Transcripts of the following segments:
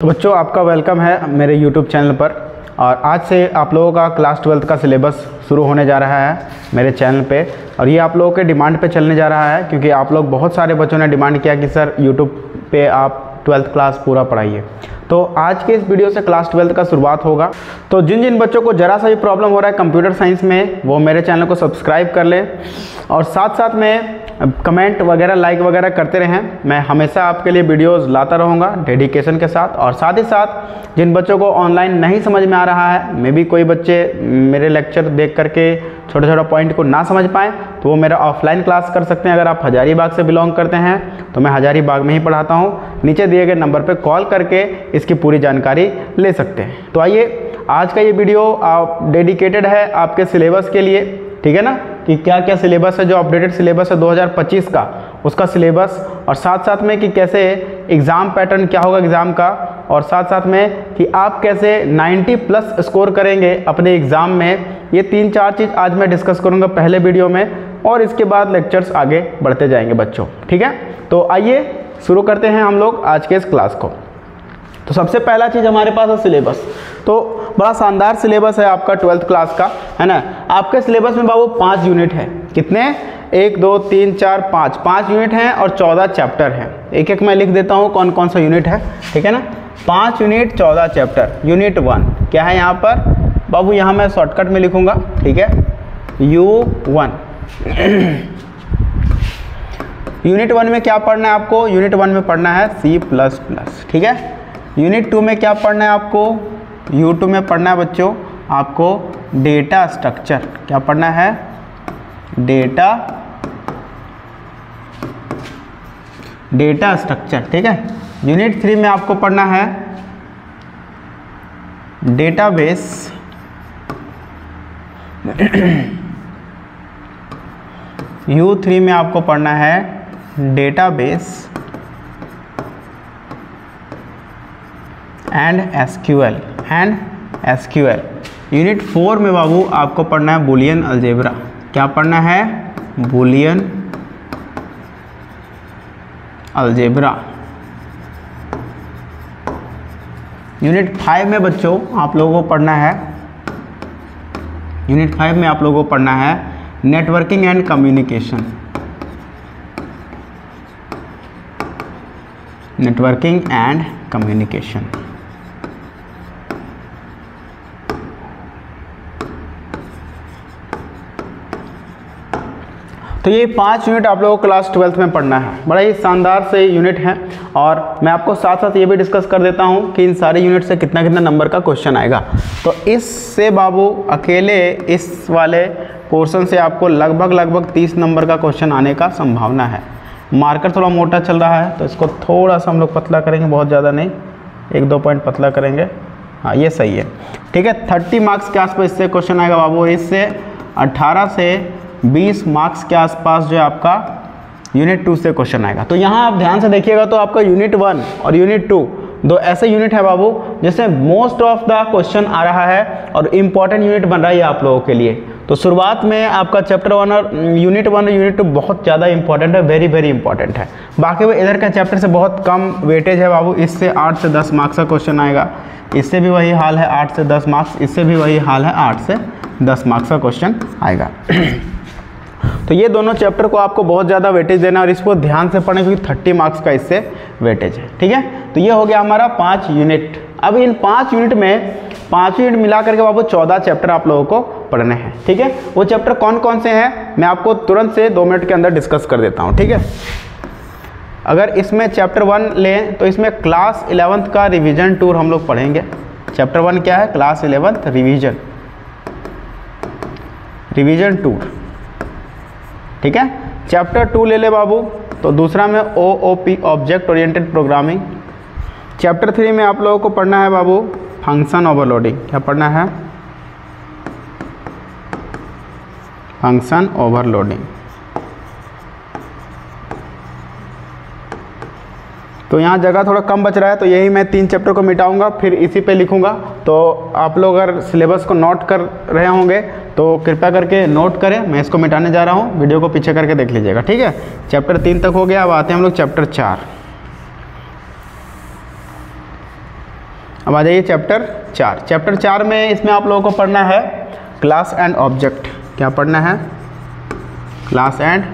तो बच्चों, आपका वेलकम है मेरे YouTube चैनल पर। और आज से आप लोगों का क्लास 12th का सिलेबस शुरू होने जा रहा है मेरे चैनल पे। और ये आप लोगों के डिमांड पे चलने जा रहा है, क्योंकि आप लोग बहुत सारे बच्चों ने डिमांड किया कि सर YouTube पे आप 12th क्लास पूरा पढ़ाइए। तो आज के इस वीडियो से क्लास 12th का शुरुआत होगा। तो जिन जिन बच्चों को ज़रा सा भी प्रॉब्लम हो रहा है कंप्यूटर साइंस में, वो मेरे चैनल को सब्सक्राइब कर लें और साथ साथ में कमेंट वगैरह लाइक वगैरह करते रहें। मैं हमेशा आपके लिए वीडियोस लाता रहूँगा डेडिकेशन के साथ। और साथ ही साथ जिन बच्चों को ऑनलाइन नहीं समझ में आ रहा है, मे भी कोई बच्चे मेरे लेक्चर देख करके छोटा छोटा पॉइंट को ना समझ पाएँ, तो वो मेरा ऑफलाइन क्लास कर सकते हैं। अगर आप हजारीबाग से बिलोंग करते हैं तो मैं हजारीबाग में ही पढ़ाता हूँ। नीचे दिए गए नंबर पर कॉल करके इसकी पूरी जानकारी ले सकते हैं। तो आइए, आज का ये वीडियो आप डेडिकेटेड है आपके सिलेबस के लिए, ठीक है ना, कि क्या क्या सिलेबस है, जो अपडेटेड सिलेबस है 2025 का, उसका सिलेबस, और साथ साथ में कि कैसे एग्ज़ाम पैटर्न क्या होगा एग्ज़ाम का, और साथ साथ में कि आप कैसे 90+ स्कोर करेंगे अपने एग्ज़ाम में। ये 3-4 चीज़ आज मैं डिस्कस करूँगा पहले वीडियो में, और इसके बाद लेक्चर्स आगे बढ़ते जाएंगे बच्चों, ठीक है। तो आइए शुरू करते हैं हम लोग आज के इस क्लास को। तो सबसे पहला चीज़ हमारे पास है सिलेबस। तो बड़ा शानदार सिलेबस है आपका 12th क्लास का, है ना। आपके सिलेबस में बाबू 5 यूनिट है। कितने? 1 2 3 4 5 यूनिट हैं और 14 चैप्टर हैं। एक एक मैं लिख देता हूँ कौन कौन सा यूनिट है, ठीक है ना। 5 यूनिट 14 चैप्टर। यूनिट 1 क्या है यहाँ पर बाबू? यहाँ मैं शॉर्टकट में लिखूँगा, ठीक है, U1। यूनिट 1 में क्या पढ़ना है आपको? यूनिट 1 में पढ़ना है C++, ठीक है। यूनिट 2 में क्या पढ़ना है आपको? U2 में पढ़ना है बच्चों आपको डेटा स्ट्रक्चर। क्या पढ़ना है? डेटा स्ट्रक्चर, ठीक है। यूनिट 3 में आपको पढ़ना है डेटाबेस। U3 में आपको पढ़ना है डेटाबेस एंड एसक्यूएल। यूनिट 4 में बाबू आपको पढ़ना है बूलियन अलजेब्रा। क्या पढ़ना है? Boolean algebra. यूनिट 5 में बच्चों आप लोगों को पढ़ना है, यूनिट 5 में आप लोगों को पढ़ना है networking and communication. Networking and communication. तो ये 5 यूनिट आप लोगों को क्लास 12th में पढ़ना है। बड़ा ही शानदार से यूनिट हैं। और मैं आपको साथ साथ ये भी डिस्कस कर देता हूँ कि इन सारे यूनिट से कितना कितना नंबर का क्वेश्चन आएगा। तो इससे बाबू अकेले इस वाले पोर्शन से आपको लगभग 30 नंबर का क्वेश्चन आने का संभावना है। मार्कर थोड़ा मोटा चल रहा है तो इसको थोड़ा सा हम लोग पतला करेंगे, बहुत ज़्यादा नहीं, 1-2 पॉइंट पतला करेंगे। हाँ, ये सही है, ठीक है। 30 मार्क्स के आसपास इससे क्वेश्चन आएगा बाबू। इससे 18 से 20 मार्क्स के आसपास जो है आपका यूनिट 2 से क्वेश्चन आएगा। तो यहाँ आप ध्यान से देखिएगा तो आपका यूनिट 1 और यूनिट 2 दो ऐसे यूनिट है बाबू जिसमें मोस्ट ऑफ द क्वेश्चन आ रहा है और इम्पॉर्टेंट यूनिट बन रहा है आप लोगों के लिए। तो शुरुआत में आपका चैप्टर 1 और यूनिट 1 और यूनिट 2 बहुत ज़्यादा इंपॉर्टेंट है, वेरी इंपॉर्टेंट है। बाकी वो इधर का चैप्टर से बहुत कम वेटेज है बाबू। इससे 8 से 10 मार्क्स का क्वेश्चन आएगा। इससे भी वही हाल है, 8 से 10 मार्क्स। इससे भी वही हाल है, 8 से 10 मार्क्स का क्वेश्चन आएगा। तो ये दोनों चैप्टर को आपको बहुत ज़्यादा वेटेज देना और इसको ध्यान से पढ़ना, क्योंकि 30 मार्क्स का इससे वेटेज है, ठीक है। तो ये हो गया हमारा 5 यूनिट। अब इन 5 यूनिट में 5 यूनिट मिला करके बाबू 14 चैप्टर आप लोगों को पढ़ने हैं, ठीक है। वो चैप्टर कौन कौन से हैं मैं आपको तुरंत से 2 मिनट के अंदर डिस्कस कर देता हूँ, ठीक है। अगर इसमें चैप्टर 1 लें तो इसमें क्लास 11th का रिवीजन टूर हम लोग पढ़ेंगे। चैप्टर 1 क्या है? क्लास 11th रिवीजन टूर, ठीक है। चैप्टर 2 ले ले बाबू, तो दूसरा में OOP object oriented programming. Chapter 3 में आप लोगों को पढ़ना है बाबू फंक्शन ओवरलोडिंग। क्या पढ़ना है? Function overloading. तो यहाँ जगह थोड़ा कम बच रहा है, तो यही मैं 3 चैप्टर को मिटाऊंगा, फिर इसी पे लिखूंगा। तो आप लोग अगर सिलेबस को नोट कर रहे होंगे तो कृपया करके नोट करें। मैं इसको मिटाने जा रहा हूँ, वीडियो को पीछे करके देख लीजिएगा, ठीक है। चैप्टर 3 तक हो गया। अब आते हैं हम लोग चैप्टर 4। अब आ जाइए चैप्टर 4। चैप्टर 4 में इसमें आप लोगों को पढ़ना है क्लास एंड ऑब्जेक्ट। क्या पढ़ना है? Class and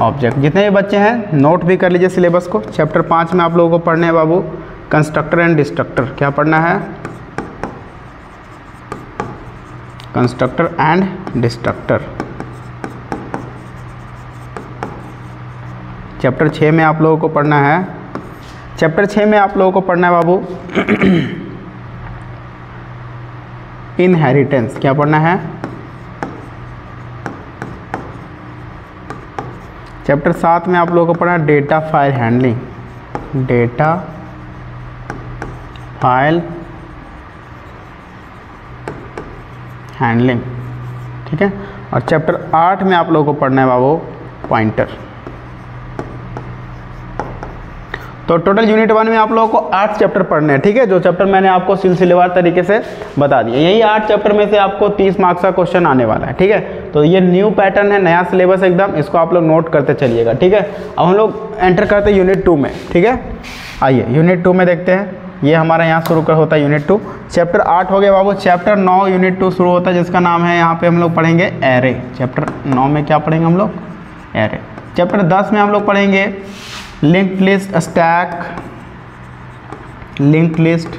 object. जितने भी बच्चे हैं नोट भी कर लीजिए सिलेबस को। चैप्टर 5 में आप लोगों को पढ़ने हैं बाबू कंस्ट्रक्टर एंड डिस्ट्रक्टर। क्या पढ़ना है? Constructor and destructor. चैप्टर 6 में आप लोगों को पढ़ना है, चैप्टर 6 में आप लोगों को पढ़ना है बाबू इनहेरिटेंस। क्या पढ़ना है? चैप्टर 7 में आप लोगों को पढ़ना है data file handling. Data file handling, ठीक है। और चैप्टर 8 में आप लोगों को पढ़ना है बाबू पॉइंटर। तो टोटल यूनिट 1 में आप लोगों को 8 चैप्टर पढ़ने हैं, ठीक है। जो चैप्टर मैंने आपको सिलसिलेवार तरीके से बता दिया, यही 8 चैप्टर में से आपको 30 मार्क्स का क्वेश्चन आने वाला है, ठीक है। तो ये न्यू पैटर्न है, नया सिलेबस एकदम, इसको आप लोग नोट करते चलिएगा, ठीक है। अब हम लोग एंटर करते हैं यूनिट 2 में, ठीक है। आइए यूनिट 2 में देखते हैं। ये हमारा यहाँ शुरू कर होता है यूनिट 2। चैप्टर 8 हो गया बाबू। चैप्टर 9 यूनिट 2 शुरू होता है, जिसका नाम है यहाँ पे हम लोग पढ़ेंगे एरे। चैप्टर 9 में क्या पढ़ेंगे हम लोग? एरे। चैप्टर 10 में हम लोग पढ़ेंगे linked list, stack, linked list,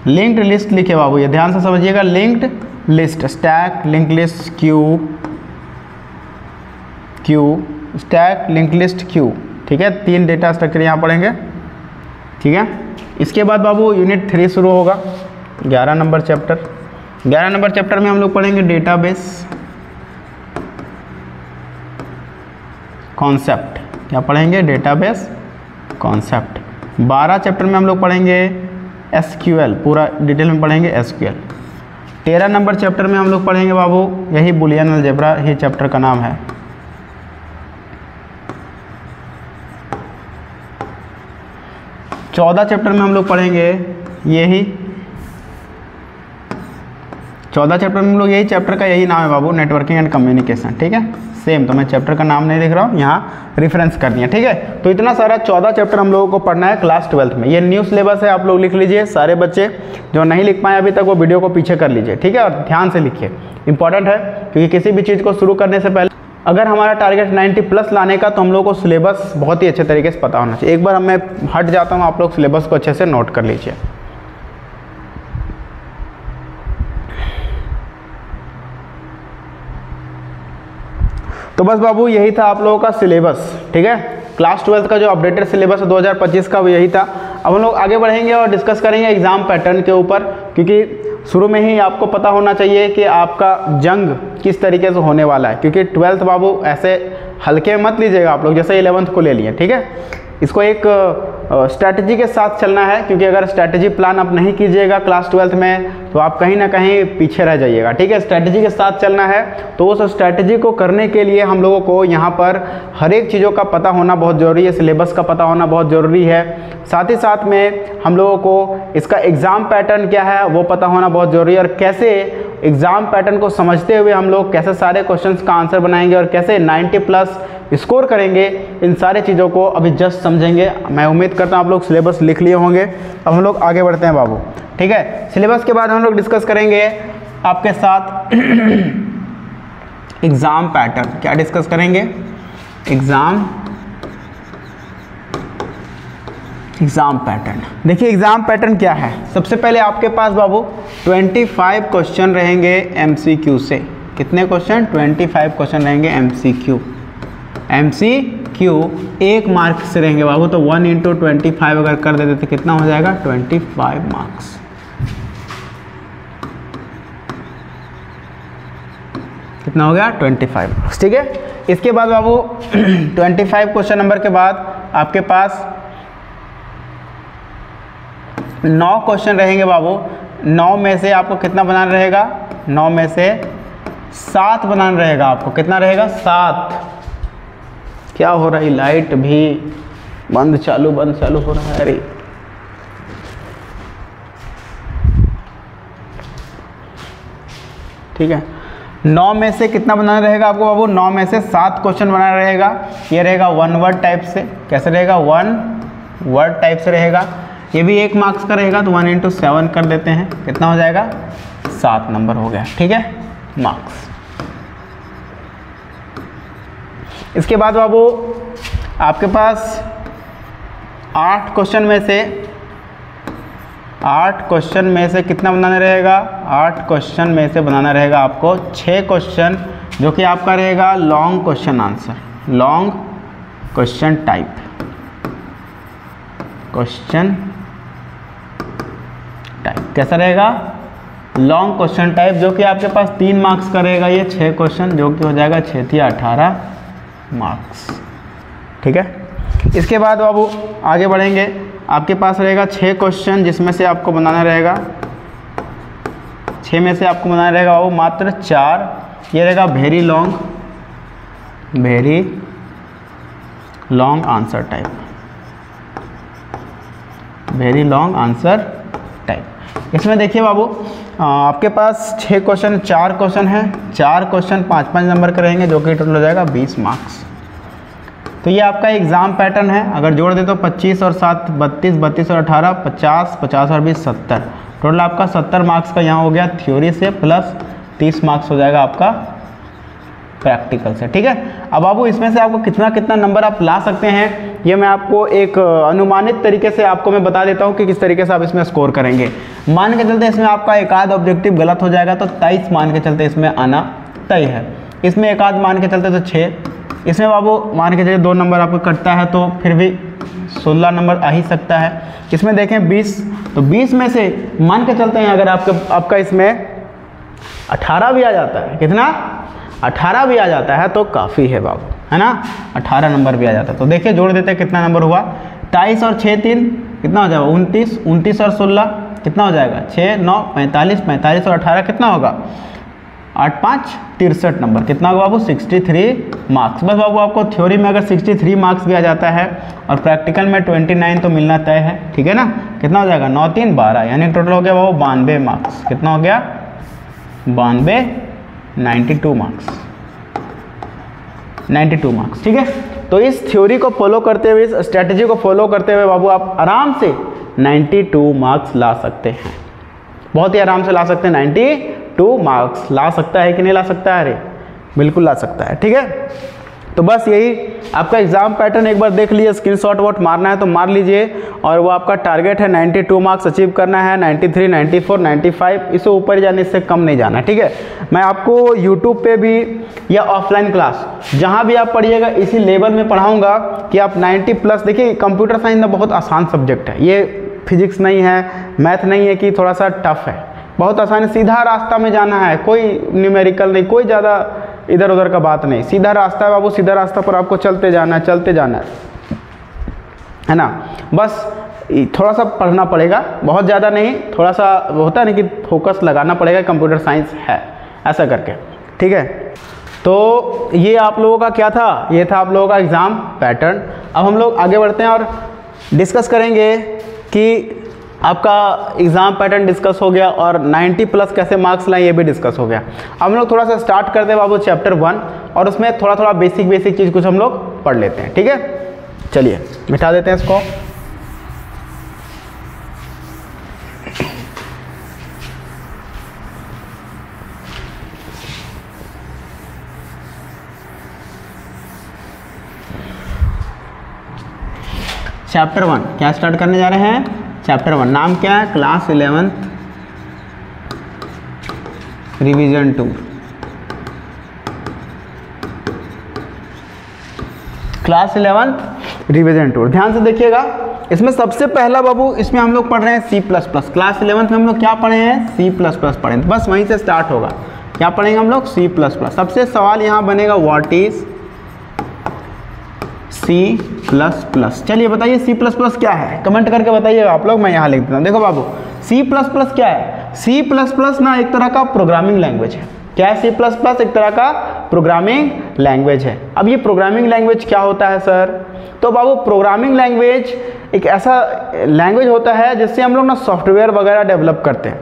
linked list लिखे बाबू, ये ध्यान से समझिएगा। Linked list, stack, linked list, Q, stack, linked list, Q, ठीक है। 3 डेटा स्ट्रक्चर यहाँ पढ़ेंगे, ठीक है। इसके बाद बाबू यूनिट 3 शुरू होगा, 11 नंबर चैप्टर। 11 नंबर चैप्टर में हम लोग पढ़ेंगे डेटाबेस कॉन्सेप्ट। क्या पढ़ेंगे? Database concept. 12 चैप्टर में हम लोग पढ़ेंगे एसक्यूएल, पूरा डिटेल में पढ़ेंगे एसक्यूएल। 13 नंबर चैप्टर में हम लोग पढ़ेंगे बाबू यही बुलियन अलजेब्रा, ही चैप्टर का नाम है। 14 चैप्टर में हम लोग पढ़ेंगे यही, 14 चैप्टर में हम लोग यही चैप्टर का यही नाम है बाबू, नेटवर्किंग एंड कम्युनिकेशन, ठीक है। सेम, तो मैं चैप्टर का नाम नहीं लिख रहा हूँ, यहाँ रेफरेंस कर दिया, ठीक है। तो इतना सारा 14 चैप्टर हम लोगों को पढ़ना है क्लास 12 में। ये न्यू सिलेबस है, आप लोग लिख लीजिए। सारे बच्चे जो नहीं लिख पाए अभी तक वो वीडियो को पीछे कर लीजिए, ठीक है। और ध्यान से लिखिए, इंपॉर्टेंट है, क्योंकि किसी भी चीज़ को शुरू करने से पहले अगर हमारा टारगेट 90+ लाने का, तो हम लोगों को सिलेबस बहुत ही अच्छे तरीके से पता होना चाहिए। एक बार मैं हट जाता हूँ, आप लोग सिलेबस को अच्छे से नोट कर लीजिए। तो बस बाबू यही था आप लोगों का सिलेबस, ठीक है। क्लास 12 का जो अपडेटेड सिलेबस है 2025 का, वो यही था। अब हम लोग आगे बढ़ेंगे और डिस्कस करेंगे एग्ज़ाम पैटर्न के ऊपर, क्योंकि शुरू में ही आपको पता होना चाहिए कि आपका जंग किस तरीके से होने वाला है। क्योंकि 12th बाबू ऐसे हल्के मत लीजिएगा आप लोग, जैसे 11th को ले लिए, ठीक है। इसको एक स्ट्रैटेजी के साथ चलना है, क्योंकि अगर स्ट्रैटेजी प्लान आप नहीं कीजिएगा क्लास 12th में तो आप कहीं ना कहीं पीछे रह जाइएगा, ठीक है। स्ट्रैटेजी के साथ चलना है, तो उस स्ट्रैटेजी को करने के लिए हम लोगों को यहाँ पर हर एक चीज़ों का पता होना बहुत ज़रूरी है, सिलेबस का पता होना बहुत ज़रूरी है। साथ ही साथ में हम लोगों को इसका एग्ज़ाम पैटर्न क्या है वो पता होना बहुत ज़रूरी है, और कैसे एग्ज़ाम पैटर्न को समझते हुए हम लोग कैसे सारे क्वेश्चंस का आंसर बनाएंगे और कैसे 90+ स्कोर करेंगे, इन सारे चीज़ों को अभी जस्ट समझेंगे। मैं उम्मीद करता हूँ आप लोग सिलेबस लिख लिए होंगे। अब हम लोग आगे बढ़ते हैं बाबू, ठीक है। सिलेबस के बाद हम लोग डिस्कस करेंगे आपके साथ एग्ज़ाम पैटर्न। क्या डिस्कस करेंगे? Exam pattern. देखिए एग्ज़ाम पैटर्न क्या है। सबसे पहले आपके पास बाबू 25 क्वेश्चन रहेंगे MCQ से। कितने क्वेश्चन? 25 क्वेश्चन रहेंगे MCQ 1 मार्क से रहेंगे बाबू। तो 1 × 25 अगर कर देते तो कितना हो जाएगा? 25 मार्क्स। कितना हो गया? 25 मार्क्स, ठीक है। इसके बाद बाबू 25 क्वेश्चन नंबर के बाद आपके पास 9 क्वेश्चन रहेंगे बाबू। 9 में से आपको कितना बनाना रहेगा? 9 में से 7 बनाना रहेगा आपको। कितना रहेगा? 7। क्या हो रहा है? लाइट भी बंद चालू हो रहा है। अरे ठीक है, 9 में से कितना बनाना रहेगा आपको बाबू? 9 में से 7 क्वेश्चन बनाना रहेगा। ये रहेगा 1 वर्ड टाइप से। कैसे रहेगा? 1 वर्ड टाइप से रहेगा। ये भी 1 मार्क्स का रहेगा, तो 1 × 7 कर देते हैं, कितना हो जाएगा? 7 नंबर हो गया। ठीक है, मार्क्स। इसके बाद बाबू आपके पास 8 क्वेश्चन में से कितना बनाना रहेगा? 8 क्वेश्चन में से बनाना रहेगा आपको 6 क्वेश्चन, जो कि आपका रहेगा long question answer, long question type, कैसा रहेगा? लॉन्ग क्वेश्चन टाइप, जो कि आपके पास 3 मार्क्स का रहेगा। ये 6 क्वेश्चन, जो कि हो जाएगा 6 × 18 मार्क्स। ठीक है, इसके बाद बाबू आगे बढ़ेंगे। आपके पास रहेगा 6 क्वेश्चन, जिसमें से आपको बनाना रहेगा 6 में से आपको बनाना रहेगा वो मात्र 4। ये रहेगा very long answer type, very long answer type. इसमें देखिए बाबू आपके पास 6 क्वेश्चन, 4 क्वेश्चन हैं। 4 क्वेश्चन 5-5 नंबर के रहेंगे, जो कि टोटल हो जाएगा 20 मार्क्स। तो ये आपका एग्ज़ाम पैटर्न है। अगर जोड़ दे तो 25 और 7 32, 32 और 18 50, 50 और 20 70, टोटल आपका 70 मार्क्स का यहाँ हो गया थ्योरी से, प्लस 30 मार्क्स हो जाएगा आपका प्रैक्टिकल से। ठीक है, अब बाबू इसमें से आपको कितना कितना नंबर आप ला सकते हैं, ये मैं आपको एक अनुमानित तरीके से आपको मैं बता देता हूँ कि किस तरीके से आप इसमें स्कोर करेंगे। मान के चलते इसमें आपका एक आध ऑब्जेक्टिव गलत हो जाएगा, तो 23 मान के चलते इसमें आना तय है। इसमें एक आध मान के चलते तो 6, इसमें बाबू मान के चलिए 2 नंबर आपको कटता है, तो फिर भी 16 नंबर आ ही सकता है। इसमें देखें 20, तो 20 में से मान के चलते हैं अगर आपका इसमें 18 भी आ जाता है, कितना? 18 भी आ जाता है तो काफ़ी है बाबू, है ना? 18 नंबर भी आ जाता है। तो देखिए जोड़ देते हैं कितना नंबर हुआ। 23 और 6 3 कितना हो जाएगा? 29, 29 और 16 कितना हो जाएगा? 6 9 45, 45 और 18 कितना होगा? 8 5 63 नंबर, कितना होगा बाबू? 63 मार्क्स। बस बाबू आपको थ्योरी में अगर 63 मार्क्स भी आ जाता है और प्रैक्टिकल में 29 तो मिलना तय है। ठीक है ना? कितना हो जाएगा? 9 3 12, यानी टोटल हो गया बाबू 92 मार्क्स। कितना हो गया? 92, 92 मार्क्स, 92 मार्क्स। ठीक है, तो इस थ्योरी को फॉलो करते हुए, इस स्ट्रैटेजी को फॉलो करते हुए बाबू आप आराम से 92 मार्क्स ला सकते हैं, बहुत ही आराम से ला सकते हैं। 92 मार्क्स ला सकता है कि नहीं ला सकता है? अरे बिल्कुल ला सकता है। ठीक है, तो बस यही आपका एग्ज़ाम पैटर्न एक बार देख लीजिए, स्क्रीनशॉट वोट मारना है तो मार लीजिए। और वो आपका टारगेट है 92 मार्क्स अचीव करना है, 93, 94, 95, इससे ऊपर जाने, इससे कम नहीं जाना। ठीक है, मैं आपको यूट्यूब पे भी या ऑफलाइन क्लास जहाँ भी आप पढ़िएगा इसी लेवल में पढ़ाऊँगा कि आप 90+। देखिए कंप्यूटर साइंस में बहुत आसान सब्जेक्ट है, ये फिजिक्स नहीं है, मैथ नहीं है कि थोड़ा सा टफ है, बहुत आसान, सीधा रास्ता में जाना है, कोई न्यूमेरिकल नहीं, कोई ज़्यादा इधर उधर का बात नहीं, सीधा रास्ता है बाबू, सीधा रास्ता पर आपको चलते जाना है ना? बस थोड़ा सा पढ़ना पड़ेगा, बहुत ज़्यादा नहीं, थोड़ा सा होता है ना कि फोकस लगाना पड़ेगा, कंप्यूटर साइंस है ऐसा करके। ठीक है, तो ये आप लोगों का क्या था? ये था आप लोगों का एग्ज़ाम पैटर्न। अब हम लोग आगे बढ़ते हैं और डिस्कस करेंगे कि आपका एग्ज़ाम पैटर्न डिस्कस हो गया और 90+ कैसे मार्क्स लाएं ये भी डिस्कस हो गया। अब हम लोग थोड़ा सा स्टार्ट करते हैं बाबू चैप्टर 1, और उसमें थोड़ा बेसिक चीज़ कुछ हम लोग पढ़ लेते हैं। ठीक है, चलिए मिटा देते हैं इसको। चैप्टर 1 क्या स्टार्ट करने जा रहे हैं? चैप्टर 1 नाम क्या है? Class 11th revision tour. Class 11th revision tour, ध्यान से देखिएगा। इसमें सबसे पहला बाबू इसमें हम लोग पढ़ रहे हैं C++। क्लास 11th में हम लोग क्या पढ़े हैं? C++ पढ़े, बस वहीं से स्टार्ट होगा। क्या पढ़ेंगे हम लोग? C++। सबसे सवाल यहाँ बनेगा व्हाट इज C++। चलिए बताइए C++ क्या है, कमेंट करके बताइएगा आप लोग, मैं यहाँ लिख देता हूँ। देखो बाबू C++ क्या है? C++ ना एक तरह का प्रोग्रामिंग लैंग्वेज है। क्या है C++? एक तरह का प्रोग्रामिंग लैंग्वेज है। अब ये प्रोग्रामिंग लैंग्वेज क्या होता है सर? तो बाबू प्रोग्रामिंग लैंग्वेज एक ऐसा लैंग्वेज होता है जिससे हम लोग ना सॉफ्टवेयर वगैरह डेवलप करते हैं।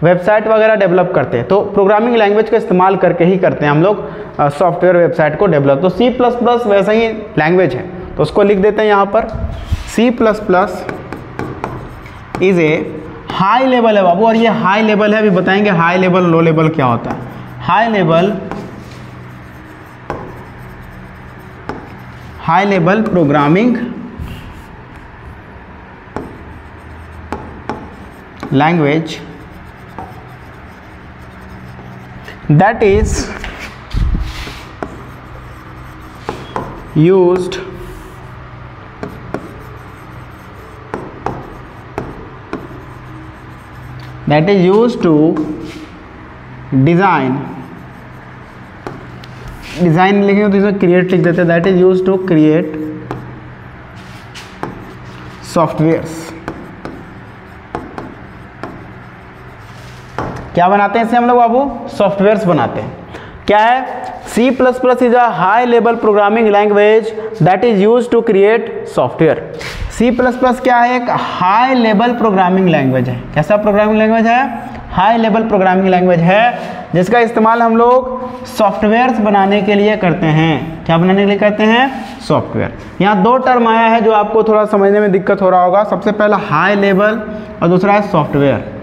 वेबसाइट वगैरह डेवलप करते हैं, तो प्रोग्रामिंग लैंग्वेज का इस्तेमाल करके ही करते हैं हम लोग सॉफ्टवेयर वेबसाइट को डेवलप। तो C++ वैसा ही लैंग्वेज है, तो उसको लिख देते हैं यहाँ पर। C++ is a high level है बाबू, और ये हाई लेवल है, अभी बताएंगे हाई लेवल लो लेवल क्या होता है। High level programming language that is used to design लिखेंगे तो इसमें क्रिएट लिख देते हैं। That is use to create softwares. क्या बनाते हैं इससे हम लोग बाबू? सॉफ्टवेयर्स बनाते हैं। क्या है? C++ is a high level programming language that is use to create software. C++ क्या है? एक हाई लेवल प्रोग्रामिंग लैंग्वेज है। कैसा प्रोग्रामिंग लैंग्वेज है? हाई लेवल प्रोग्रामिंग लैंग्वेज है, जिसका इस्तेमाल हम लोग सॉफ्टवेयर्स बनाने के लिए करते हैं। क्या बनाने के लिए करते हैं? सॉफ्टवेयर। यहाँ दो टर्म आया है जो आपको थोड़ा समझने में दिक्कत हो रहा होगा। सबसे पहला हाई लेवल और दूसरा है सॉफ्टवेयर।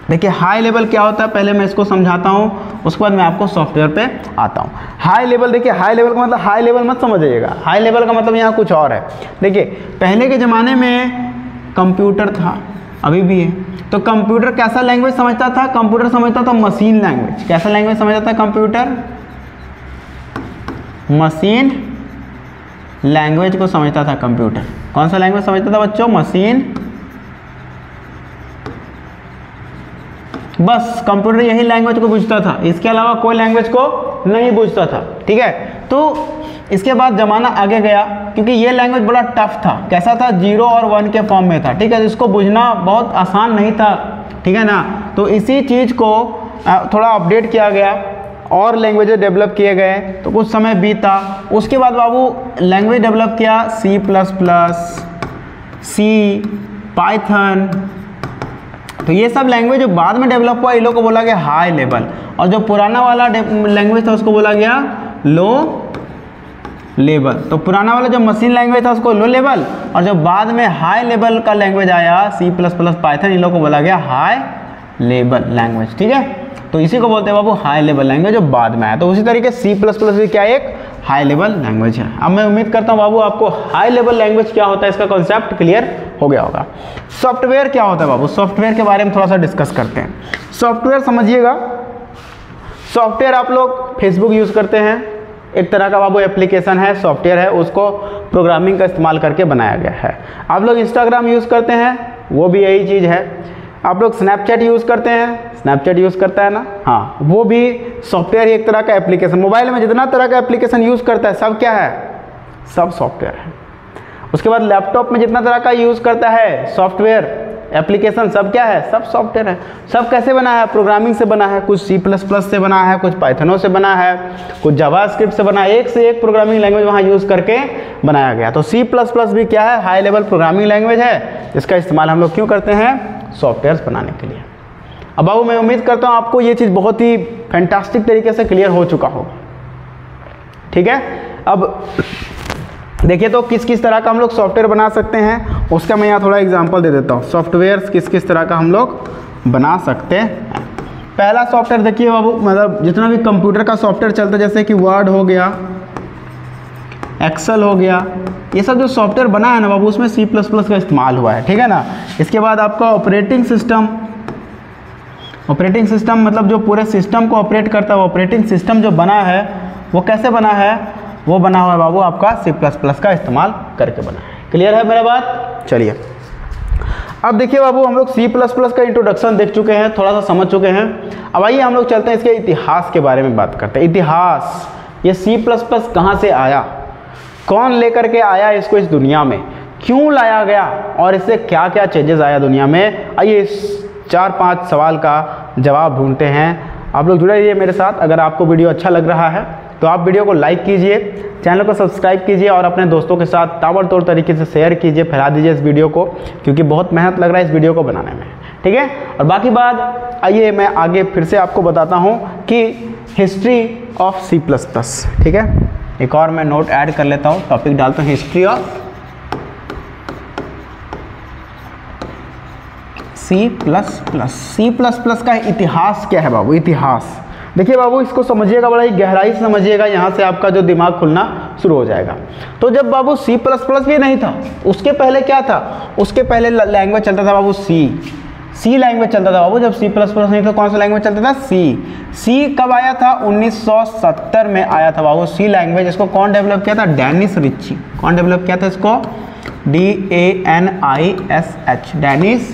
देखिए हाई लेवल क्या होता है, पहले मैं इसको समझाता हूँ, उसके बाद मैं आपको सॉफ्टवेयर पे आता हूँ। हाई लेवल, देखिए हाई लेवल का मतलब हाई लेवल मत समझिएगा, हाई लेवल का मतलब यहाँ कुछ और है। देखिए पहले के ज़माने में कंप्यूटर था, अभी भी है, तो कंप्यूटर कैसा लैंग्वेज समझता था? कंप्यूटर समझता था मशीन लैंग्वेज। कैसा लैंग्वेज समझता था कंप्यूटर? मशीन लैंग्वेज को समझता था कंप्यूटर। कौन सा लैंग्वेज समझता था बच्चों? मशीन। बस कंप्यूटर यही लैंग्वेज को पूछता था, इसके अलावा कोई लैंग्वेज को नहीं पूछता था। ठीक है, तो इसके बाद ज़माना आगे गया, क्योंकि ये लैंग्वेज बड़ा टफ था। कैसा था? 0 और 1 के फॉर्म में था। ठीक है, इसको बुझना बहुत आसान नहीं था। ठीक है ना, तो इसी चीज़ को थोड़ा अपडेट किया गया और लैंग्वेजेस डेवलप किए गए, तो कुछ समय बीता। उसके बाद बाबू लैंग्वेज डेवलप किया C++, सी, पाइथन, तो ये सब लैंग्वेज जो बाद में डेवलप हुआ, इन लोग को बोला गया हाई लेवल, और जो पुराना वाला लैंग्वेज था उसको बोला गया लो लेवल। तो पुराना वाला जो मशीन लैंग्वेज था उसको लो लेवल, और जो बाद में हाई लेवल का लैंग्वेज आया C++, पाइथन, इन लोग को बोला गया हाई लेवल लैंग्वेज। ठीक है, तो इसी को बोलते हैं बाबू हाई लेवल लैंग्वेज, जो बाद में आया। तो उसी तरीके C++ भी क्या एक हाई लेवल लैंग्वेज है। अब मैं उम्मीद करता हूँ बाबू आपको हाई लेवल लैंग्वेज क्या होता है इसका कॉन्सेप्ट क्लियर हो गया होगा। सॉफ्टवेयर क्या होता है बाबू? सॉफ्टवेयर के बारे में थोड़ा सा डिस्कस करते हैं। सॉफ्टवेयर समझिएगा, सॉफ्टवेयर आप लोग फेसबुक यूज़ करते हैं, एक तरह का बाबू एप्लीकेशन है, सॉफ्टवेयर है, उसको प्रोग्रामिंग का इस्तेमाल करके बनाया गया है। आप लोग इंस्टाग्राम यूज़ करते हैं, वो भी यही चीज़ है। आप लोग स्नैपचैट यूज़ करते हैं, स्नैपचैट यूज़ करता है ना, हाँ, वो भी सॉफ्टवेयर ही एक तरह का एप्लीकेशन। मोबाइल में जितना तरह का एप्लीकेशन यूज़ करता है सब क्या है? सब सॉफ्टवेयर है। उसके बाद लैपटॉप में जितना तरह का यूज़ करता है सॉफ्टवेयर एप्लीकेशन, सब क्या है? सब सॉफ्टवेयर है। सब कैसे बना है? प्रोग्रामिंग से बना है, कुछ C++ से बना है, कुछ पाइथनों से बना है, कुछ जावास्क्रिप्ट से बना है, एक से एक प्रोग्रामिंग लैंग्वेज वहाँ यूज़ करके बनाया गया। तो C++ भी क्या है? हाई लेवल प्रोग्रामिंग लैंग्वेज है, जिसका इस्तेमाल हम लोग क्यों करते हैं? सॉफ्टवेयर्स बनाने के लिए। अब बाबू मैं उम्मीद करता हूँ आपको ये चीज़ बहुत ही फैंटास्टिक तरीके से क्लियर हो चुका होगा। ठीक है, अब देखिए तो किस किस तरह का हम लोग सॉफ्टवेयर बना सकते हैं, उसका मैं यहाँ थोड़ा एग्जांपल दे देता हूँ। सॉफ्टवेयर्स किस किस तरह का हम लोग बना सकते हैं। पहला सॉफ्टवेयर देखिए बाबू, मतलब जितना भी कंप्यूटर का सॉफ्टवेयर चलता है, जैसे कि वर्ड हो गया, एक्सेल हो गया, ये सब जो सॉफ्टवेयर बना है ना बाबू, उसमें C++ का इस्तेमाल हुआ है। ठीक है ना। इसके बाद आपका ऑपरेटिंग सिस्टम, ऑपरेटिंग सिस्टम मतलब जो पूरे सिस्टम को ऑपरेट करता है, ऑपरेटिंग सिस्टम जो बना है वो कैसे बना है? वो बना हुआ है बाबू आपका C++ का इस्तेमाल करके बना है। क्लियर है मेरा बात? चलिए अब देखिए बाबू, हम लोग C++ का इंट्रोडक्शन देख चुके हैं, थोड़ा सा समझ चुके हैं। अब आइए हम लोग चलते हैं इसके इतिहास के बारे में बात करते हैं। इतिहास, ये C++ कहाँ से आया, कौन लेकर के आया इसको इस दुनिया में, क्यों लाया गया और इससे क्या क्या चेंजेस आया दुनिया में। आइए इस 4-5 सवाल का जवाब ढूंढते हैं। आप लोग जुड़े रहिए मेरे साथ। अगर आपको वीडियो अच्छा लग रहा है तो आप वीडियो को लाइक कीजिए, चैनल को सब्सक्राइब कीजिए और अपने दोस्तों के साथ ताबड़तोड़ तरीके से शेयर कीजिए, फैला दीजिए इस वीडियो को, क्योंकि बहुत मेहनत लग रहा है इस वीडियो को बनाने में। ठीक है, और बाकी बात आइए मैं आगे फिर से आपको बताता हूँ कि history of C plus plus. ठीक है, एक और मैं नोट ऐड कर लेता हूँ, टॉपिक डालता हूँ history of C plus plus. C plus plus का इतिहास क्या है बाबू? इतिहास देखिए बाबू, इसको समझिएगा, बड़ा ही गहराई से समझिएगा, यहाँ से आपका जो दिमाग खुलना शुरू हो जाएगा। तो जब बाबू सी प्लस प्लस भी नहीं था, उसके पहले क्या था? उसके पहले लैंग्वेज चलता था बाबू सी लैंग्वेज चलता था बाबू। जब सी प्लस प्लस नहीं था, कौन सा लैंग्वेज चलता था? सी कब आया था? 1970 में आया था बाबू सी लैंग्वेज। इसको कौन डेवलप किया था? Dennis Ritchie. कौन डेवलप किया था इसको? DANISH, Dennis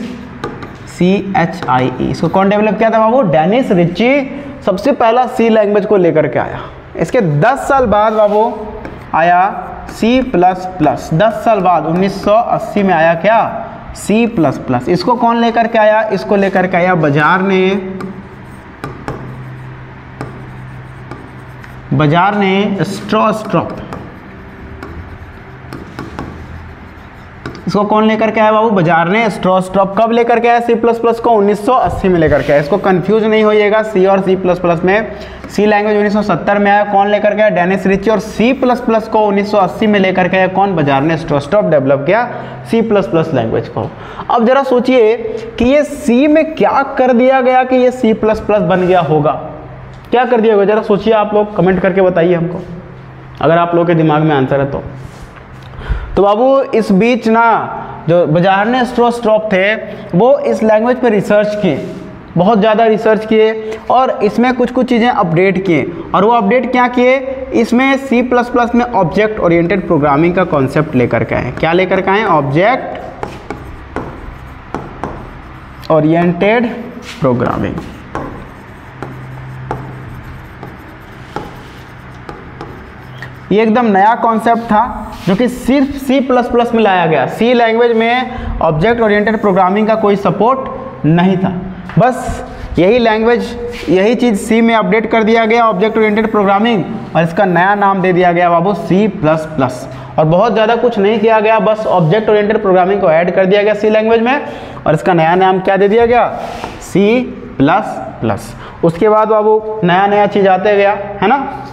CHIE। इसको कौन डेवलप किया था बाबू? डेनिस रिची सबसे पहला सी लैंग्वेज को लेकर के आया। इसके 10 साल बाद बाबू आया सी प्लस प्लस। 10 साल बाद 1980 में आया क्या? C plus plus. इसको कौन लेकर के आया? इसको लेकर के आया बाजार ने स्ट्रॉप। इसको कौन लेकर के आया बाबू? बाजार ने स्ट्रॉप। कब लेकर के आया सी प्लस प्लस को? 1980 में लेकर के आया। इसको कंफ्यूज नहीं होइएगा, सी और सी प्लस प्लस में। सी लैंग्वेज 1970 में आया, कौन लेकर के आया? Dennis Ritchie. और सी प्लस प्लस को 1980 में लेकर के आया कौन? बाजार ने स्ट्रॉप डेवलप किया सी प्लस प्लस लैंग्वेज को। अब जरा सोचिए कि ये सी में क्या कर दिया गया कि ये सी प्लस प्लस बन गया होगा? क्या कर दिया होगा? जरा सोचिए, आप लोग कमेंट करके बताइए हमको, अगर आप लोग के दिमाग में आंसर है तो बाबू इस बीच ना जो बाजार ने स्ट्रॉप थे वो इस लैंग्वेज पे रिसर्च किए, बहुत ज़्यादा रिसर्च किए और इसमें कुछ चीज़ें अपडेट किए। और वो अपडेट क्या किए? इसमें सी प्लस प्लस में ऑब्जेक्ट ओरिएंटेड प्रोग्रामिंग का कॉन्सेप्ट लेकर के आए। क्या लेकर के आए? Object oriented programming. ये एकदम नया कॉन्सेप्ट था जो कि सिर्फ सी प्लस प्लस में लाया गया। सी लैंग्वेज में ऑब्जेक्ट ओरिएंटेड प्रोग्रामिंग का कोई सपोर्ट नहीं था। बस यही लैंग्वेज, यही चीज़ सी में अपडेट कर दिया गया, ऑब्जेक्ट ओरिएंटेड प्रोग्रामिंग, और इसका नया नाम दे दिया गया बाबू सी प्लस प्लस। और बहुत ज़्यादा कुछ नहीं किया गया, बस ऑब्जेक्ट ओरिएंटेड प्रोग्रामिंग को ऐड कर दिया गया सी लैंग्वेज में और इसका नया नाम क्या दे दिया गया? C plus plus. उसके बाद बाबू नया चीज़ आते गया, है ना।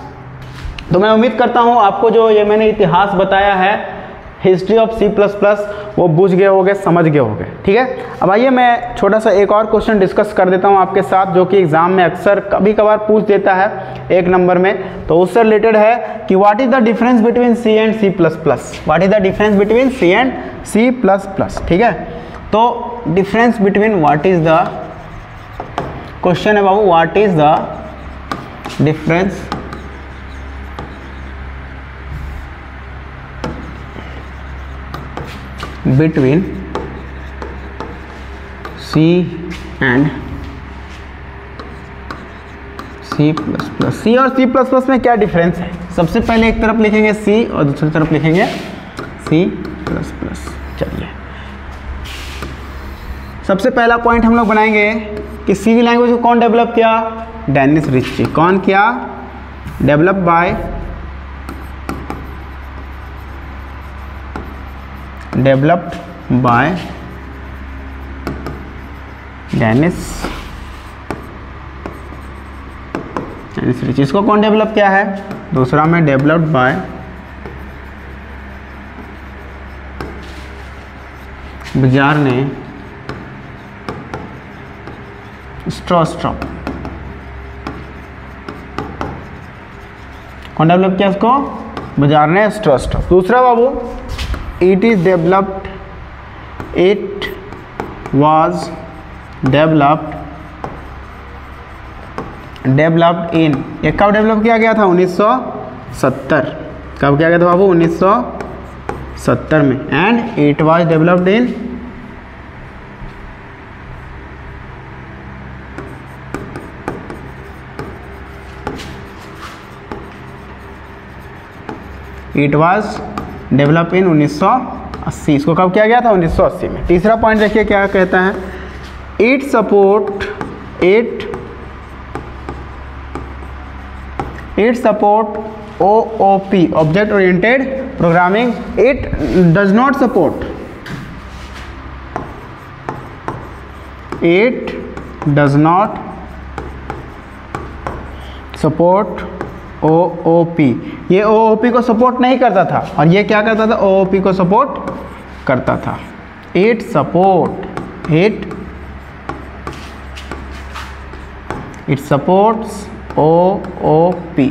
तो मैं उम्मीद करता हूँ आपको जो ये मैंने इतिहास बताया है history of C plus plus वो बुझ गए होगे, समझ गए होगे। ठीक है, अब आइए मैं छोटा सा एक और क्वेश्चन डिस्कस कर देता हूँ आपके साथ, जो कि एग्जाम में अक्सर कभी कभार पूछ देता है 1 नंबर में। तो उससे रिलेटेड है कि what is the difference between C and C plus plus. What is the difference between C and C plus plus. ठीक है, तो difference between what is the, question है बाबू, what is the difference between C and C plus plus. C और C plus plus में क्या difference है? सबसे पहले एक तरफ लिखेंगे C और दूसरी तरफ लिखेंगे C प्लस प्लस। चलिए, सबसे पहला पॉइंट हम लोग बनाएंगे कि C लैंग्वेज को कौन डेवलप किया? Dennis Ritchie. कौन किया? Develop by Dennis Ritchie. इसको कौन डेवलप किया है? दूसरा में डेवलप्ड बाय बाजार ने स्ट्रॉप। कौन डेवलप किया इसको? बाजार ने स्ट्रॉप। दूसरा बाबू, it was developed in, ये कब डेवलप किया गया था? 1970। कब किया गया था बाबू? 1970 में। And it was developed in develop in 1980। इसको कब किया गया था? 1980 में। तीसरा पॉइंट देखिए क्या कहता है? It support OOP, object oriented programming. It does not support does not support OOP। ये OOP को सपोर्ट नहीं करता था और ये क्या करता था, OOP को सपोर्ट करता था। It supports OOP।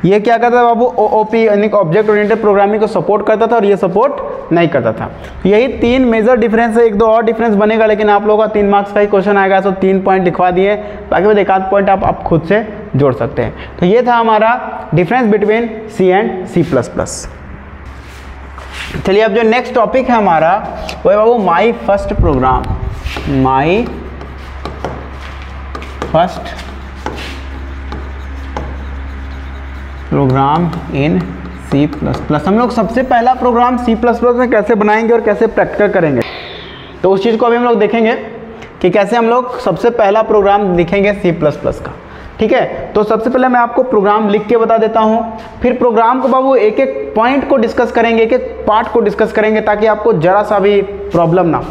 ये क्या करता था बाबू, OOP यानी ऑब्जेक्ट ओरिएंटेड प्रोग्रामिंग को सपोर्ट करता था और ये सपोर्ट नहीं करता था। यही 3 मेजर डिफरेंस है, 1-2 और डिफरेंस बनेगा, लेकिन आप लोगों का 3 मार्क्स का ही क्वेश्चन आएगा, तो 3 पॉइंट लिखवा दिए, बाकी में 1 आध पॉइंट आप खुद से जोड़ सकते हैं। तो ये था हमारा difference between C and C++। चलिए अब जो नेक्स्ट टॉपिक है हमारा वो है बाबू my first program. My first program in C++। हम लोग सबसे पहला प्रोग्राम C++ में कैसे बनाएंगे और कैसे प्रैक्टिकल करेंगे, तो उस चीज़ को अभी हम लोग देखेंगे कि कैसे हम लोग सबसे पहला प्रोग्राम लिखेंगे C++ का। ठीक है, तो सबसे पहले मैं आपको प्रोग्राम लिख के बता देता हूँ, फिर प्रोग्राम को बाबू एक एक पॉइंट को डिस्कस करेंगे, एक एक पार्ट को डिस्कस करेंगे, ताकि आपको जरा सा भी प्रॉब्लम ना हो।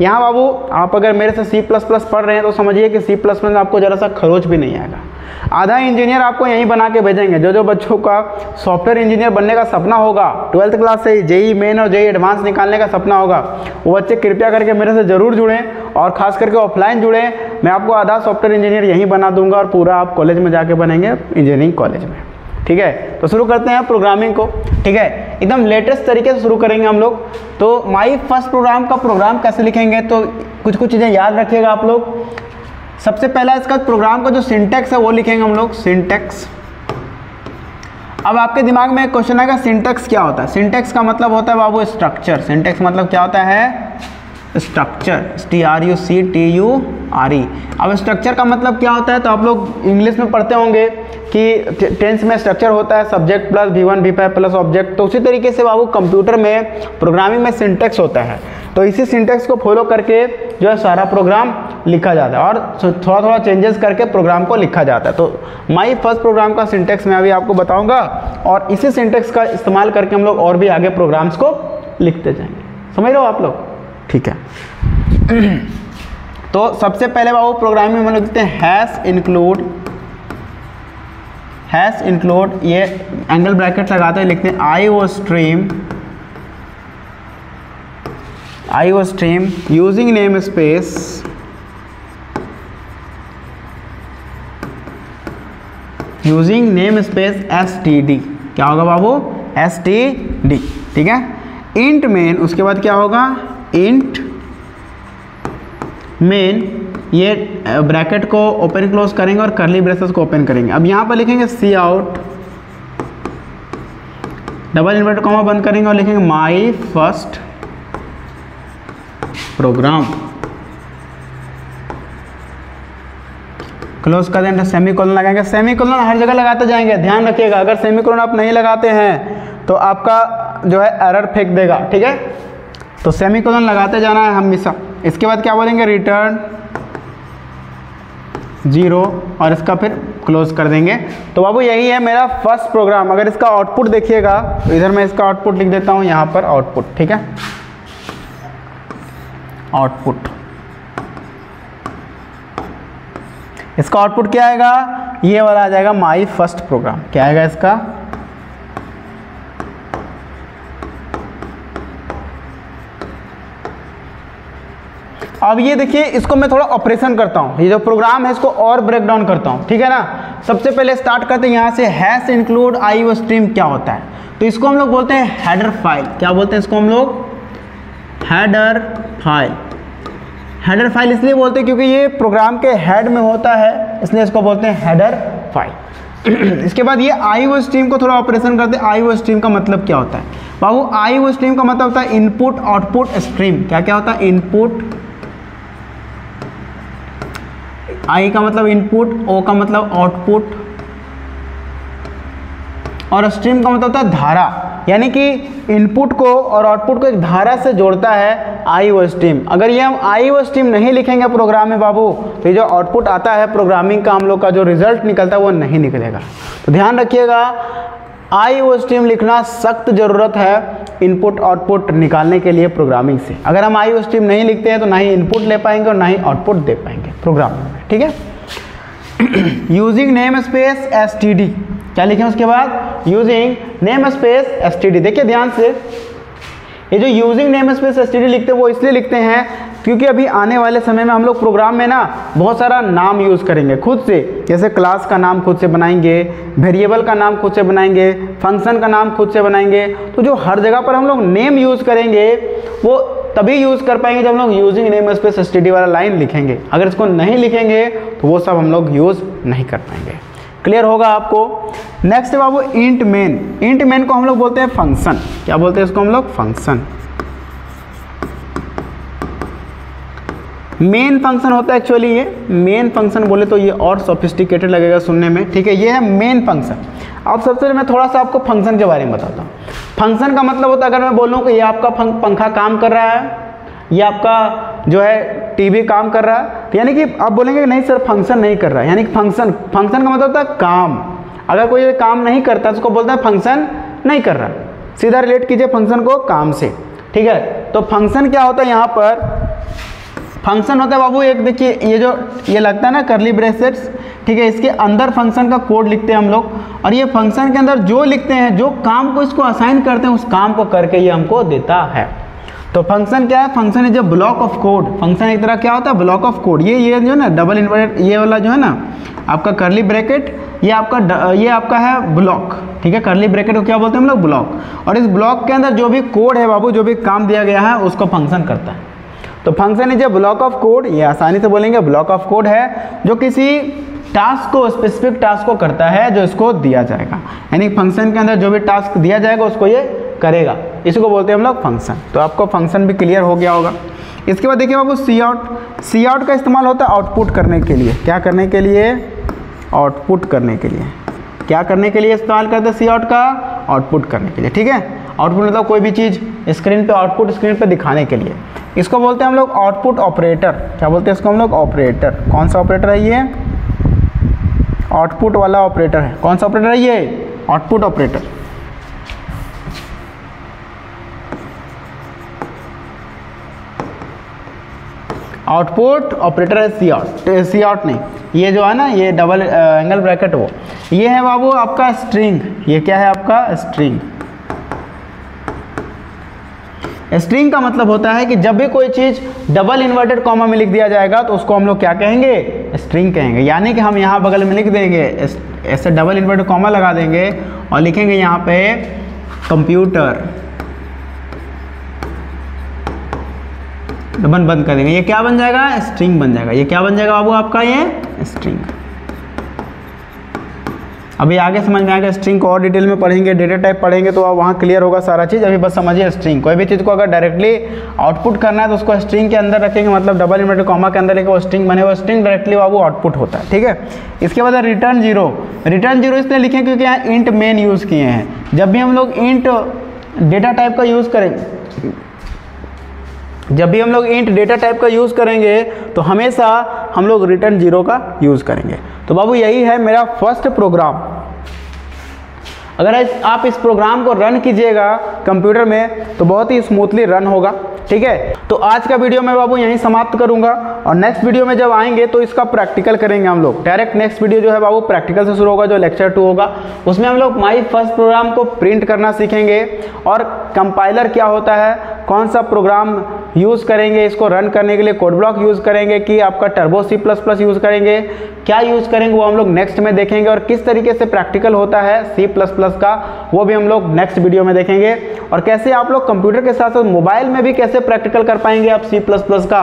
यहाँ बाबू आप अगर मेरे से C++ पढ़ रहे हैं तो समझिए कि C++ में आपको जरा सा खरोच भी नहीं आएगा। आधा इंजीनियर आपको यहीं बना के भेजेंगे। जो बच्चों का सॉफ्टवेयर इंजीनियर बनने का सपना होगा, 12th क्लास से ही JEE मेन और JEE एडवांस निकालने का सपना होगा, वो बच्चे कृपया करके मेरे से ज़रूर जुड़ें और ख़ास करके ऑफलाइन जुड़ें। मैं आपको आधा सॉफ्टवेयर इंजीनियर यहीं बना दूंगा और पूरा आप कॉलेज में जाके बनेंगे इंजीनियरिंग कॉलेज में। ठीक है, तो शुरू करते हैं प्रोग्रामिंग को। ठीक है, एकदम लेटेस्ट तरीके से शुरू करेंगे हम लोग। तो माई फर्स्ट प्रोग्राम का प्रोग्राम कैसे लिखेंगे, तो कुछ चीज़ें याद रखिएगा आप लोग। सबसे पहला इसका प्रोग्राम का जो सिंटैक्स है वो लिखेंगे हम लोग, सिंटैक्स। अब आपके दिमाग में एक क्वेश्चन आएगा, सिंटैक्स क्या होता है। सिंटैक्स का मतलब होता है बाबू स्ट्रक्चर। सिंटैक्स मतलब क्या होता है, स्ट्रक्चर, STRUCTURE। अब स्ट्रक्चर का मतलब क्या होता है, तो आप लोग इंग्लिश में पढ़ते होंगे कि टेंस में स्ट्रक्चर होता है subject plus V1 V5 plus object. तो उसी तरीके से बाबू कंप्यूटर में प्रोग्रामिंग में सिंटैक्स होता है। तो इसी सिंटैक्स को फॉलो करके जो है सारा प्रोग्राम लिखा जाता है और थोड़ा चेंजेस करके प्रोग्राम को लिखा जाता है। तो माई फर्स्ट प्रोग्राम का सिंटैक्स मैं अभी आपको बताऊंगा और इसी सिंटैक्स का इस्तेमाल करके हम लोग और भी आगे प्रोग्राम्स को लिखते जाएंगे। समझ रहे हो आप लोग, ठीक है। तो सबसे पहले बाबू प्रोग्रामिंग में लिखते हैं हैश इंक्लूड, ये एंगल ब्रैकेट लगाते हैं, लिखते हैं IO stream using namespace std। क्या होगा बाबू, std। ठीक है, int main, उसके बाद क्या होगा int main, ये ब्रैकेट को ओपन क्लोज करेंगे और करली ब्रेसेस को ओपन करेंगे। अब यहाँ पर लिखेंगे cout, डबल इन्वर्टेड कॉमा बंद करेंगे और लिखेंगे माई फर्स्ट प्रोग्राम, क्लोज कर देंगे, सेमीकोलन लगाएंगे। सेमीकोलन हर जगह लगाते जाएंगे, ध्यान रखिएगा। अगर सेमीकोलन आप नहीं लगाते हैं तो आपका जो है एरर फेंक देगा। ठीक है, तो सेमीकोलन लगाते जाना है हमेशा। इसके बाद क्या बोलेंगे, रिटर्न 0 और इसका फिर क्लोज कर देंगे। तो बाबू यही है मेरा फर्स्ट प्रोग्राम। अगर इसका आउटपुट देखिएगा तो इधर मैं इसका आउटपुट लिख देता हूँ, यहाँ पर आउटपुट। ठीक है, आउटपुट, इसका आउटपुट क्या आएगा, ये वाला आ जाएगा माई फर्स्ट प्रोग्राम। क्या आएगा इसका, अब ये देखिए, इसको मैं थोड़ा ऑपरेशन करता हूँ। ये जो प्रोग्राम है इसको और ब्रेक डाउन करता हूँ। ठीक है ना, सबसे पहले स्टार्ट करते हैं यहाँ से। हैश इंक्लूड IO स्ट्रीम क्या होता है, तो इसको हम लोग बोलते हैं हेडर फाइल। क्या बोलते हैं इसको हम लोग, हेडर फाइल। हेडर फाइल इसलिए बोलते हैं क्योंकि ये प्रोग्राम के हेड में होता है, इसलिए इसको बोलते हैं हेडर फाइल। इसके बाद ये IO स्ट्रीम को थोड़ा ऑपरेशन करते हैं। IO स्ट्रीम का मतलब क्या होता है बाबू, IO स्ट्रीम का मतलब होता है इनपुट आउटपुट स्ट्रीम। क्या क्या होता है, इनपुट, I का मतलब इनपुट, O का मतलब आउटपुट और स्ट्रीम का मतलब होता है धारा। यानी कि इनपुट को और आउटपुट को एक धारा से जोड़ता है IO स्ट्रीम। अगर ये हम IO स्ट्रीम नहीं लिखेंगे प्रोग्राम में बाबू, तो ये जो आउटपुट आता है प्रोग्रामिंग का हम लोग का जो रिजल्ट निकलता है वो नहीं निकलेगा। तो ध्यान रखिएगा, IO स्ट्रीम लिखना सख्त ज़रूरत है। इनपुट आउटपुट निकालने के लिए प्रोग्रामिंग से। अगर हम IO स्ट्रीम नहीं लिखते हैं तो ना ही इनपुट ले पाएंगे और ना ही आउटपुट दे पाएंगे प्रोग्रामिंग में, ठीक है। यूजिंग नेम स्पेस STD, क्या लिखें उसके बाद, यूजिंग नेम स्पेस STD। देखिए ध्यान से, ये जो यूजिंग नेम स्पेस STD लिखते हैं वो इसलिए लिखते हैं क्योंकि अभी आने वाले समय में हम लोग प्रोग्राम में ना बहुत सारा नाम यूज़ करेंगे खुद से, जैसे क्लास का नाम खुद से बनाएंगे, वेरिएबल का नाम खुद से बनाएंगे, फंक्शन का नाम खुद से बनाएंगे। तो जो हर जगह पर हम लोग नेम यूज़ करेंगे वो तभी यूज़ कर पाएंगे जब हम लोग यूजिंग नेम स्पेस STD वाला लाइन लिखेंगे। अगर इसको नहीं लिखेंगे तो वो सब हम लोग यूज़ नहीं कर पाएंगे। क्लियर होगा आपको। नेक्स्ट है बाबू इंट मेन। इंट मेन को हम लोग बोलते हैं फंक्शन। क्या बोलते हैं इसको हम लोग, फंक्शन। मेन फंक्शन होता है एक्चुअली, ये मेन फंक्शन बोले तो ये और सोफिस्टिकेटेड लगेगा सुनने में, ठीक है। ये है मेन फंक्शन। अब सबसे पहले मैं थोड़ा सा आपको फंक्शन के बारे में बताता हूँ। फंक्शन का मतलब होता है, अगर मैं बोलूँ कि ये आपका पंखा काम कर रहा है, ये आपका जो है टीवी काम कर रहा है, तो यानी कि आप बोलेंगे कि नहीं सर फंक्शन नहीं कर रहा है, यानी कि फंक्शन का मतलब होता है काम। अगर कोई काम नहीं करता तो उसको बोलते हैं फंक्शन नहीं कर रहा। सीधा रिलेट कीजिए फंक्शन को काम से, ठीक है। तो फंक्शन क्या होता है, यहाँ पर फंक्शन होता है बाबू एक, देखिए ये लगता है ना करली ब्रेसेट्स, ठीक है। इसके अंदर फंक्शन का कोड लिखते हैं हम लोग, और ये फंक्शन के अंदर जो लिखते हैं, जो काम को इसको असाइन करते हैं, उस काम को करके ये हमको देता है। तो फंक्शन क्या है, function is a block of code. Function एक तरह क्या होता है, ब्लॉक ऑफ कोड। ये जो है ना डबल इन्वर्टेड, ये वाला जो है ना आपका करली ब्रैकेट, ये आपका है ब्लॉक, ठीक है। करली ब्रैकेट को क्या बोलते हैं हम लोग, ब्लॉक। और इस ब्लॉक के अंदर जो भी कोड है बाबू, जो भी काम दिया गया है उसको फंक्शन करता है। तो function is a block of code, ये आसानी से बोलेंगे ब्लॉक ऑफ कोड है जो किसी टास्क को, स्पेसिफिक टास्क को करता है जो इसको दिया जाएगा। यानी फंक्शन के अंदर जो भी टास्क दिया जाएगा उसको ये करेगा, इसको बोलते हैं हम लोग फंक्शन। तो आपको फंक्शन भी क्लियर हो गया होगा। इसके बाद देखिए बाबू सी आउट। सी आउट का इस्तेमाल होता है आउटपुट करने के लिए। क्या करने के लिए, आउटपुट करने के लिए। क्या करने के लिए इस्तेमाल करते हैं सी आउट का, आउटपुट करने के लिए, ठीक है। आउटपुट मतलब कोई भी चीज़ स्क्रीन पे, आउटपुट स्क्रीन पे दिखाने के लिए। इसको बोलते हैं हम लोग आउटपुट ऑपरेटर। क्या बोलते हैं इसको हम लोग, ऑपरेटर। कौन सा ऑपरेटर है ये, आउटपुट वाला ऑपरेटर है। कौन सा ऑपरेटर है ये, आउटपुट ऑपरेटर। आउटपुट ऑपरेटर है सी आउट। सी आउट नहीं, ये जो है ना ये डबल एंगल ब्रैकेट, वो ये है बाबू आपका स्ट्रिंग। ये क्या है आपका, स्ट्रिंग। स्ट्रिंग का मतलब होता है कि जब भी कोई चीज़ डबल इन्वर्टेड कॉमा में लिख दिया जाएगा तो उसको हम लोग क्या कहेंगे, स्ट्रिंग कहेंगे। यानी कि हम यहाँ बगल में लिख देंगे, ऐसे डबल इन्वर्टेड कॉमा लगा देंगे और लिखेंगे यहाँ पे कंप्यूटर, बंद कर देंगे। ये क्या बन जाएगा, स्ट्रिंग बन जाएगा। ये क्या बन जाएगा बाबू आपका, ये स्ट्रिंग। अभी आगे समझ में आएगा, स्ट्रिंग को और डिटेल में पढ़ेंगे, डेटा टाइप पढ़ेंगे तो वहाँ क्लियर होगा सारा चीज़। अभी बस समझिए स्ट्रिंग। कोई भी चीज़ को अगर डायरेक्टली आउटपुट करना है तो उसको स्ट्रिंग के अंदर रखेंगे, मतलब डबल इन्वर्टेड कॉमा के अंदर लेके वो स्ट्रिंग बने, वो स्ट्रिंग डायरेक्टली बाबू आउटपुट होता है, ठीक है। इसके बाद रिटर्न जीरो। रिटर्न जीरो इसलिए लिखें क्योंकि यहाँ इंट मेन यूज़ किए हैं। जब भी हम लोग इंट डेटा टाइप का यूज़ करेंगे, जब भी हम लोग इंट डेटा टाइप का यूज़ करेंगे तो हमेशा हम लोग रिटर्न जीरो का यूज़ करेंगे। तो बाबू यही है मेरा फर्स्ट प्रोग्राम। अगर आप इस प्रोग्राम को रन कीजिएगा कंप्यूटर में तो बहुत ही स्मूथली रन होगा, ठीक है। तो आज का वीडियो मैं बाबू यहीं समाप्त करूंगा और नेक्स्ट वीडियो में जब आएंगे तो इसका प्रैक्टिकल करेंगे हम लोग। डायरेक्ट नेक्स्ट वीडियो जो है बाबू प्रैक्टिकल से शुरू होगा, जो लेक्चर 2 होगा। उसमें हम लोग माई फर्स्ट प्रोग्राम को प्रिंट करना सीखेंगे और कंपाइलर क्या होता है, कौन सा प्रोग्राम यूज़ करेंगे इसको रन करने के लिए, कोड ब्लॉक यूज़ करेंगे कि आपका टर्बो C++ यूज़ करेंगे, क्या यूज़ करेंगे वो हम लोग नेक्स्ट में देखेंगे। और किस तरीके से प्रैक्टिकल होता है C++ का वो भी हम लोग नेक्स्ट वीडियो में देखेंगे। और कैसे आप लोग कंप्यूटर के साथ साथ मोबाइल में भी कैसे प्रैक्टिकल कर पाएंगे आप C++ का,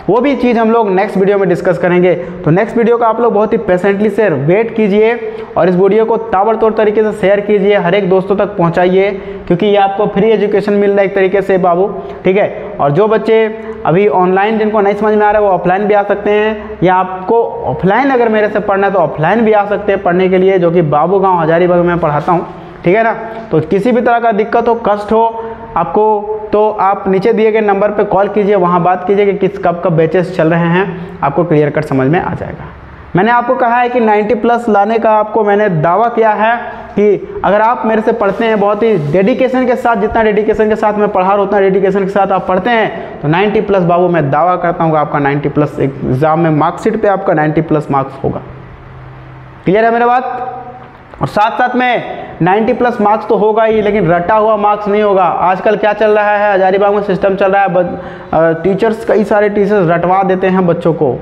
वो भी चीज़ हम लोग नेक्स्ट वीडियो में डिस्कस करेंगे। तो नेक्स्ट वीडियो का आप लोग बहुत ही पेशेंटली से वेट कीजिए और इस वीडियो को ताबड़तोड़ तरीके से शेयर कीजिए, हर एक दोस्तों तक पहुंचाइए, क्योंकि ये आपको फ्री एजुकेशन मिल रहा है एक तरीके से बाबू, ठीक है। और जो बच्चे अभी ऑनलाइन जिनको नहीं समझ में आ रहा है वो ऑफलाइन भी आ सकते हैं, या आपको ऑफलाइन अगर मेरे से पढ़ना है तो ऑफलाइन भी आ सकते हैं पढ़ने के लिए, जो कि बाबू गाँव हजारीबाग में पढ़ाता हूँ, ठीक है ना। तो किसी भी तरह का दिक्कत हो, कष्ट हो आपको, तो आप नीचे दिए गए नंबर पे कॉल कीजिए, वहाँ बात कीजिए कि कब कब बैचेस चल रहे हैं, आपको क्लियर कट समझ में आ जाएगा। मैंने आपको कहा है कि 90+ लाने का आपको मैंने दावा किया है, कि अगर आप मेरे से पढ़ते हैं बहुत ही डेडिकेशन के साथ, जितना डेडिकेशन के साथ मैं पढ़ा रहा हूँ उतना डेडिकेशन के साथ आप पढ़ते हैं तो 90+ बाबू मैं दावा करता हूँ कि आपका 90+ एग्जाम में मार्कशीट पे आपका 90+ मार्क्स होगा। क्लियर है मेरा बात? और साथ साथ में 90+ मार्क्स तो होगा ही, लेकिन रटा हुआ मार्क्स नहीं होगा। आजकल क्या चल रहा है, हजारीबाग में सिस्टम चल रहा है, टीचर्स कई सारे टीचर्स रटवा देते हैं बच्चों को।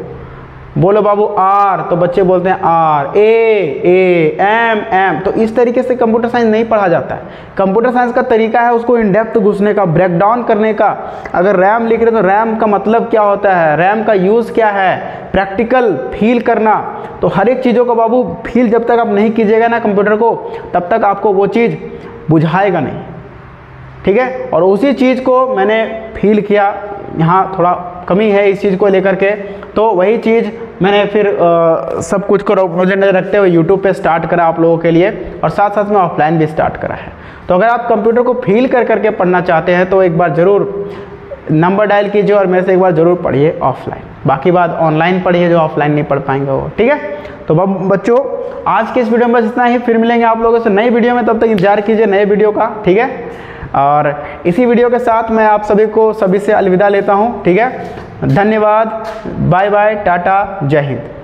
बोलो बाबू आर तो बच्चे बोलते हैं आर, ए एम, तो इस तरीके से कंप्यूटर साइंस नहीं पढ़ा जाता है। कंप्यूटर साइंस का तरीका है उसको इन डेप्थ घुसने का, ब्रेक डाउन करने का। अगर रैम लिख रहे तो रैम का मतलब क्या होता है, रैम का यूज़ क्या है, प्रैक्टिकल फील करना। तो हर एक चीज़ों को बाबू फील जब तक आप नहीं कीजिएगा ना कंप्यूटर को, तब तक आपको वो चीज़ बुझाएगा नहीं। ठीक है, और उसी चीज़ को मैंने फील किया, यहाँ थोड़ा कमी है इस चीज़ को लेकर के, तो वही चीज़ मैंने फिर सब कुछ को नज़र रखते हुए यूट्यूब पे स्टार्ट करा आप लोगों के लिए, और साथ साथ में ऑफलाइन भी स्टार्ट करा है। तो अगर आप कंप्यूटर को फील कर करके पढ़ना चाहते हैं तो एक बार ज़रूर नंबर डायल कीजिए और मेरे से एक बार ज़रूर पढ़िए ऑफलाइन। बाकी बात ऑनलाइन पढ़िए जो ऑफलाइन नहीं पढ़ पाएंगे वो। ठीक है, तो बच्चों आज के इस वीडियो में बस इतना ही, फिर मिलेंगे आप लोगों से नई वीडियो में, तब तक इंतजार कीजिए नए वीडियो का। ठीक है, और इसी वीडियो के साथ मैं आप सभी से अलविदा लेता हूँ। ठीक है, धन्यवाद, बाय बाय, टाटा, जय हिंद।